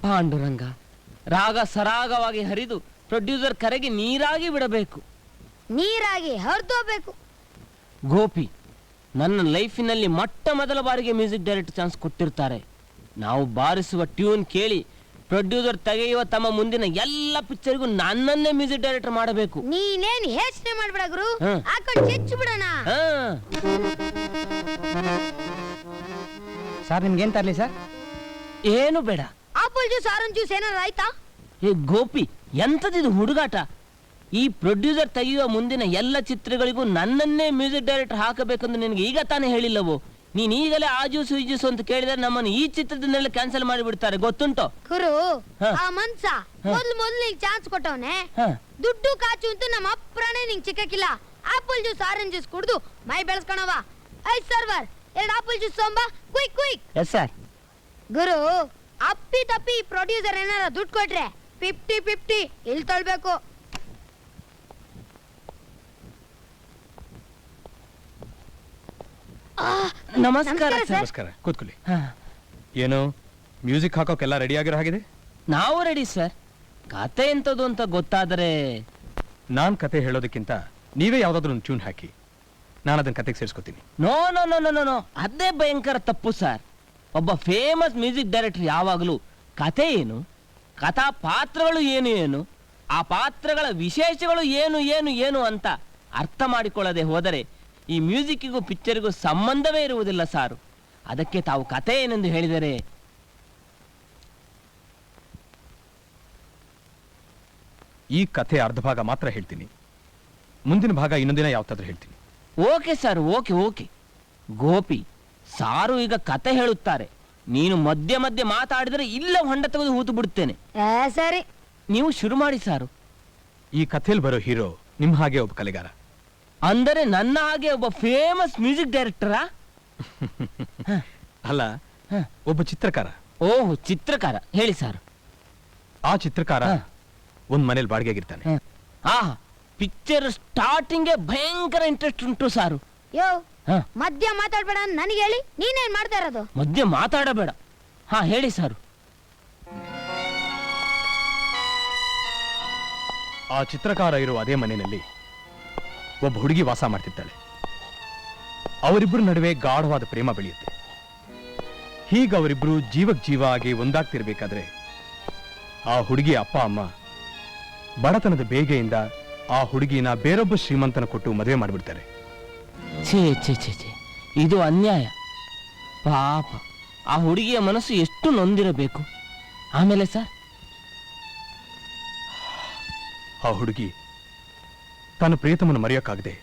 ಪಾಂಡುರಂಗ, ರಾಗ ಸರಾಗವಾಗಿ ಹರಿದು ಪ್ರೊಡ್ಯೂಸರ್ ಕರೆಗೆ ನೀರಾಗಿ ಬಿಡಬೇಕು. ನೀರಾಗಿ ಹರಿದೋಗ್ಬೇಕು. ಗೋಪಿ, ನನ್ನ ಲೈಫಿನಲ್ಲಿ ಮೊಟ್ಟ ಮೊದಲ ಬಾರಿಗೆ ಮ್ಯೂಸಿಕ್ ಡೈರೆಕ್ಟರ್ ಚಾನ್ಸ್ ಕೊಟ್ಟಿರ್ತಾರೆ. ನಾವು ಬಾರಿಸುವ ಟ್ಯೂನ್ ಕೇಳಿ ಪ್ರೊಡ್ಯೂಸರ್ ತೆಗೆಯುವ ತಮ್ಮ ಮುಂದಿನ ಎಲ್ಲ ಪಿಕ್ಚರ್ಗೂ ನನ್ನನ್ನೇ ಮ್ಯೂಸಿಕ್ ಡೈರೆಕ್ಟರ್ ಮಾಡಬೇಕು. ನೀನೇನ್ ಯೋಚನೆ ಮಾಡ್ಬೇಡ ಗುರು, ಹಾಕೊಂಡು ಚೆಚ್ಚು ಬಿಡೋಣ. ಸರ್ ನಿಮ್ಗೇನ್ ತರ್ಲಿ ಸರ್? ಏನು ಬೇಡ. ಆಪಲ್ ಜ್ಯೂಸ್, ಆರೆಂಜ್ ಜ್ಯೂಸ್ ಏನಾದ್ರು ಆಯ್ತಾ? ಏ ಗೋಪಿ, ಎಂತದಿದು ಹುಡುಗಾಟ? ಈ ಪ್ರೊಡ್ಯೂಸರ್ ತೆಗೆಯುವ ಮುಂದಿನ ಎಲ್ಲ ಚಿತ್ರಗಳಿಗೂ ನನ್ನನ್ನೇ ಮ್ಯೂಸಿಕ್ ಡೈರೆಕ್ಟರ್ ಹಾಕಬೇಕೆಂದು ನಿನಗೆ ಈಗ ತಾನೇ ಹೇಳಿಲ್ಲವೋ? ನೀನ್ ಈಗಲೇ ಆ ಜ್ಯೂಸ್ ಈ ಜ್ಯೂಸ್ ಅಂತ ಕೇಳಿದ್ರೆ ನಮ್ಮನ್ನು ಈ ಚಿತ್ರದಿಂದಲೇ ಕ್ಯಾನ್ಸಲ್ ಮಾಡಿಬಿಡ್ತಾರೆ, ಗೊತ್ತುಂಟು? ಗುರು, ಆ ಮನ್ಸ ಮೊದ್ಲು ನಿಂಗೆ ಚಾನ್ಸ್ ಕೊಟ್ಟವನೆ. ದುಡ್ಡು ಕಾಚು ಅಂತ ನಮ್ಮ ಅಪ್ರಾಣೆ ನಿಂಗೆ ಚಿಕ್ಕಕ್ಕಿಲ್ಲ. ಆಪಲ್ ಜ್ಯೂಸ್, ಆರೆಂಜ್ ಜ್ಯೂಸ್ ಕುಡ್ದು ಮೈ ಬೆಳೆಸ್ಕೊಣವ. ಐ ಸರ್ವರ್, 2 ಆಪಲ್ ಜ್ಯೂಸ್ ತೊಂಬಾ, ಕ್ವಿಕ್ ಕ್ವಿಕ್. Yes sir. ಗುರು, ಅಪ್ಪಿ ತಪ್ಪಿ ಪ್ರೊಡ್ಯೂಸರ್ ಏನಾರ ದುಡ್ಡು ಕೊಟ್ರೆ 50-50 ಇಲ್ಲಿ ತೊಳ್ಬೇಕು. ನಮಸ್ಕಾರ ಸರ್. ನಮಸ್ಕಾರ, ಕೂತ್ಕೊಳ್ಳಿ. ಏನು ಮ್ಯೂಸಿಕ್ ಹಾಕೋಕೆಲ್ಲ ರೆಡಿ ಆಗಿರೋ ಹಾಗಿದೆ? ನಾವು ರೆಡಿ ಸರ್. ಕತೆ ಎಂತದ್ದು ಅಂತ ಗೊತ್ತಾದರೆ? ನಾನ್ ಕತೆ ಹೇಳೋದಕ್ಕಿಂತ ನೀವೇ ಯಾವ್ದಾದ್ರು ಒಂದು ಟ್ಯೂನ್ ಹಾಕಿ, ನಾನು ಅದನ್ನ ಕತೆಗೆ ಸೇರಿಸ್ಕೊತೀನಿ. No no no no no, ಅದೇ ಭಯಂಕರ ತಪ್ಪು ಸರ್. ಒಬ್ಬ ಫೇಮಸ್ ಮ್ಯೂಸಿಕ್ ಡೈರೆಕ್ಟರ್ ಯಾವಾಗಲೂ ಕತೆ ಏನು, ಕಥಾ ಪಾತ್ರಗಳು ಏನು ಏನು, ಆ ಪಾತ್ರಗಳ ವಿಶೇಷಗಳು ಏನು ಏನು ಏನು ಅಂತ ಅರ್ಥ ಮಾಡಿಕೊಳ್ಳದೆ ಹೋದರೆ ಈ ಮ್ಯೂಸಿಕ್ಕಿಗೂ ಪಿಕ್ಚರ್ಗೂ ಸಂಬಂಧವೇ ಇರುವುದಿಲ್ಲ ಸಾರು. ಅದಕ್ಕೆ ತಾವು ಕತೆ ಏನೆಂದು ಹೇಳಿದರೆ? ಈ ಕಥೆ ಅರ್ಧ ಭಾಗ ಮಾತ್ರ ಹೇಳ್ತೀನಿ, ಮುಂದಿನ ಭಾಗ ಇನ್ನೊಂದಿನ ಯಾವತ್ತಾದ್ರೂ ಹೇಳ್ತೀನಿ. Okay sir, okay okay. Gopi, ಸಾರು ಈಗ ಕತೆ ಹೇಳುತ್ತಾರೆ, ನೀನು ಮಧ್ಯೆ ಮಧ್ಯೆ ಮಾತಾಡಿದರೆ ಇಲ್ಲ ಹೊಂಡ ತೆಗೆದು ಹೂತು ಬಿಡುತ್ತೇನೆ. ಸರಿ, ನೀವು ಶುರು ಮಾಡಿ ಸಾರು. ಈ ಕಥೆಯಲ್ಲಿ ಬರೋ ಹೀರೋ ನಿಮ್ ಹಾಗೆ ಒಬ್ಬ ಕಲೆಗಾರ. ಅಂದರೆ ನನ್ನ ಹಾಗೆ ಒಬ್ಬ ಫೇಮಸ್ ಮ್ಯೂಸಿಕ್ ಡೈರೆಕ್ಟರಾ? ಅಲ್ಲ, ಒಬ್ಬ ಚಿತ್ರಕಾರ. ಓಹ್, ಚಿತ್ರಕಾರ. ಹೇಳಿ ಸರ್. ಆ ಚಿತ್ರಕಾರ ಒಂದ್ ಮನೇಲಿ ಬಾಡಿಗೆಗಿರ್ತಾನೆ. ಪಿಕ್ಚರ್ ಸ್ಟಾರ್ಟಿಂಗ್ ಭಯಂಕರ ಇಂಟ್ರೆಸ್ಟ್ ಉಂಟು ಸಾರು. ಯೋ, ಮಧ್ಯ ಮಾತಾಡ್ಬೇಡ ನನಗೆ ಹೇಳಿ, ನೀನೇನ್ ಮಾಡ್ತಾ ಇರೋದು? ಮಧ್ಯ ಮಾತಾಡಬೇಡ. ಹೇಳಿ ಸಾರು. ಆ ಚಿತ್ರಕಾರ ಇರುವ ಅದೇ ಮನೆಯಲ್ಲಿ ಒಬ್ಬ ಹುಡುಗಿ ವಾಸ ಮಾಡ್ತಿದ್ದಾಳೆ. ಅವರಿಬ್ಬರ ನಡುವೆ ಗಾಢವಾದ ಪ್ರೇಮ ಬೆಳೆಯುತ್ತೆ. ಹೀಗ ಅವರಿಬ್ರು ಜೀವಕ್ ಜೀವ ಆಗಿ ಒಂದಾಗ್ತಿರ್ಬೇಕಾದ್ರೆ ಆ ಹುಡುಗಿ ಅಪ್ಪ ಅಮ್ಮ ಬಡತನದ ಬೇಗೆಯಿಂದ ಆ ಹುಡುಗಿನ ಬೇರೊಬ್ಬ ಶ್ರೀಮಂತನ ಕೊಟ್ಟು ಮದುವೆ ಮಾಡಿಬಿಡ್ತಾರೆ. ಛೇ ಛೇ ಛೇ ಛೇ, ಇದು ಅನ್ಯಾಯ. ಪಾಪ, ಆ ಹುಡುಗಿಯ ಮನಸ್ಸು ಎಷ್ಟು ನೊಂದಿರಬೇಕು. ಆಮೇಲೆ ಸರ್? ಆ ಹುಡುಗಿ ತನ್ನ ಪ್ರಿಯತಮನ ಮರೆಯೋಕ್ಕಾಗದೆ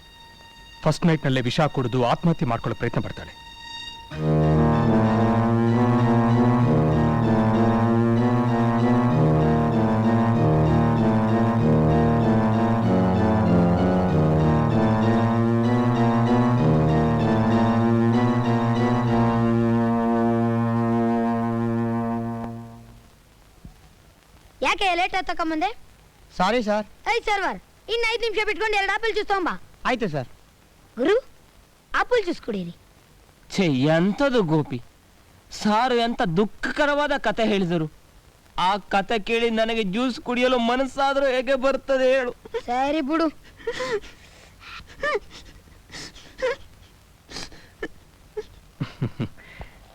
ಫಸ್ಟ್ ನೈಟ್ ನಲ್ಲೇ ವಿಷ ಕುಡಿದು ಆತ್ಮಹತ್ಯೆ ಮಾಡ್ಕೊಳ್ಳೋ ಪ್ರಯತ್ನ ಪಡ್ತಾಳೆ. ಯಾಕೆ ಲೇಟ್ ಆಗಿ ತಕೊಂಬಂದೆ? Sorry sir. ಐ ಸರ್ವರ್, ಇನ್ನು 5 ನಿಮಿಷ ಬಿಟ್ಕೊಂಡು 2 ಆಪಲ್ ಜ್ಯೂಸ್ ತೊಂಬಾ. ಆಯ್ತು ಸರ್. ಗುರು, ಆಪಲ್ ಜ್ಯೂಸ್ ಕುಡೀರಿ. ಛೇ, ಎಂಥದು ಗೋಪಿ, ಸಾರು ಎಂತ ದುಃಖಕರವಾದ ಕತೆ ಹೇಳಿದರು. ಆ ಕತೆ ಕೇಳಿ ನನಗೆ ಜ್ಯೂಸ್ ಕುಡಿಯಲು ಮನಸ್ಸಾದರೂ ಹೇಗೆ ಬರ್ತದೆ ಹೇಳು? ಸರಿ ಬಿಡು.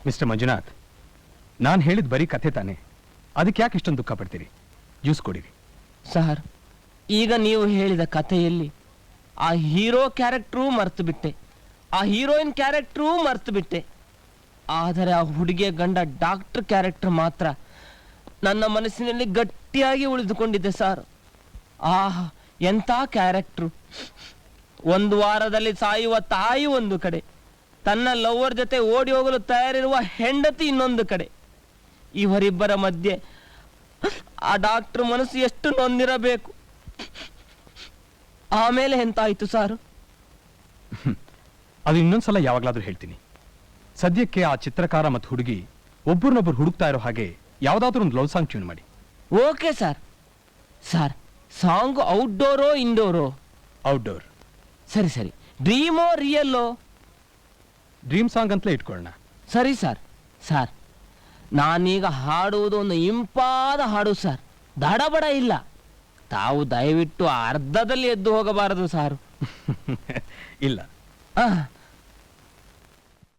ಮಿಸ್ಟರ್ ಮಂಜುನಾಥ್, ನಾನು ಹೇಳಿದ ಬರೀ ಕಥೆ ತಾನೆ, ಅದಕ್ಕೆ ಯಾಕೆ ಇಷ್ಟೊಂದು ದುಃಖ ಪಡ್ತೀರಿ? ಜ್ಯೂಸ್ ಕೊಡಿರಿ. ಸರ್, ಈಗ ನೀವು ಹೇಳಿದ ಕಥೆಯಲ್ಲಿ ಆ ಹೀರೋ ಕ್ಯಾರೆಕ್ಟ್ರೂ ಮರ್ತು ಬಿಟ್ಟೆ, ಆ ಹೀರೋಯಿನ್ ಕ್ಯಾರೆಕ್ಟ್ರೂ ಮರ್ತು ಬಿಟ್ಟೆ. ಆದರೆ ಆ ಹುಡುಗಿಯ ಗಂಡ ಡಾಕ್ಟರ್ ಕ್ಯಾರೆಕ್ಟರ್ ಮಾತ್ರ ನನ್ನ ಮನಸ್ಸಿನಲ್ಲಿ ಗಟ್ಟಿಯಾಗಿ ಉಳಿದುಕೊಂಡಿದ್ದೆ ಸರ್. ಎಂಥ ಕ್ಯಾರೆಕ್ಟ್ರು! 1 ವಾರದಲ್ಲಿ ಸಾಯುವ ತಾಯಿ ಒಂದು ಕಡೆ, ತನ್ನ ಲವರ್ ಜೊತೆ ಓಡಿ ಹೋಗಲು ತಯಾರಿರುವ ಹೆಂಡತಿ ಇನ್ನೊಂದು ಕಡೆ. ಇವರಿಬ್ಬರ ಮಧ್ಯೆ ಆ ಡಾಕ್ಟರ್ ಮನಸ್ಸು ಎಷ್ಟು ನೊಂದಿರಬೇಕು. ಆಮೇಲೆ ಎಂತಾಯ್ತು ಸಾರು? ಅದು ಇನ್ನೊಂದ್ಸಲ ಯಾವಾಗ್ಲಾದ್ರೂ ಹೇಳ್ತೀನಿ. ಸದ್ಯಕ್ಕೆ ಆ ಚಿತ್ರಕಾರ ಮತ್ತು ಹುಡುಗಿ ಒಬ್ಬರನ್ನೊಬ್ಬರು ಹುಡುಕ್ತಾ ಇರೋ ಹಾಗೆ ಯಾವ್ದಾದ್ರೂ ಒಂದು ಲವ್ ಸಾಂಗ್ ಟ್ಯೂನ್ ಮಾಡಿ. Okay sir. ಸರ್, ಸಾಂಗ್ ಔಟ್ಡೋರೋ ಇಂಡೋರೋ? ಔಟ್ಡೋರ್. ಸರಿ ಸರಿ. ಡ್ರೀಮೋ ರಿಯಲ್ಲೋ? ಡ್ರೀಮ್ ಸಾಂಗ್ ಅಂತಲೇ ಇಟ್ಕೊಳ್ಳೋಣ. ಸರಿ ಸರ್. ಸರ್, ನಾನೀಗ ಹಾಡುವುದು ಒಂದು ಇಂಪಾದ ಹಾಡು ಸರ್, ದಡಬಡ ಇಲ್ಲ. ತಾವು ದಯವಿಟ್ಟು ಅರ್ಧದಲ್ಲಿ ಎದ್ದು ಹೋಗಬಾರದು ಸಾರು. ಇಲ್ಲ, ಆ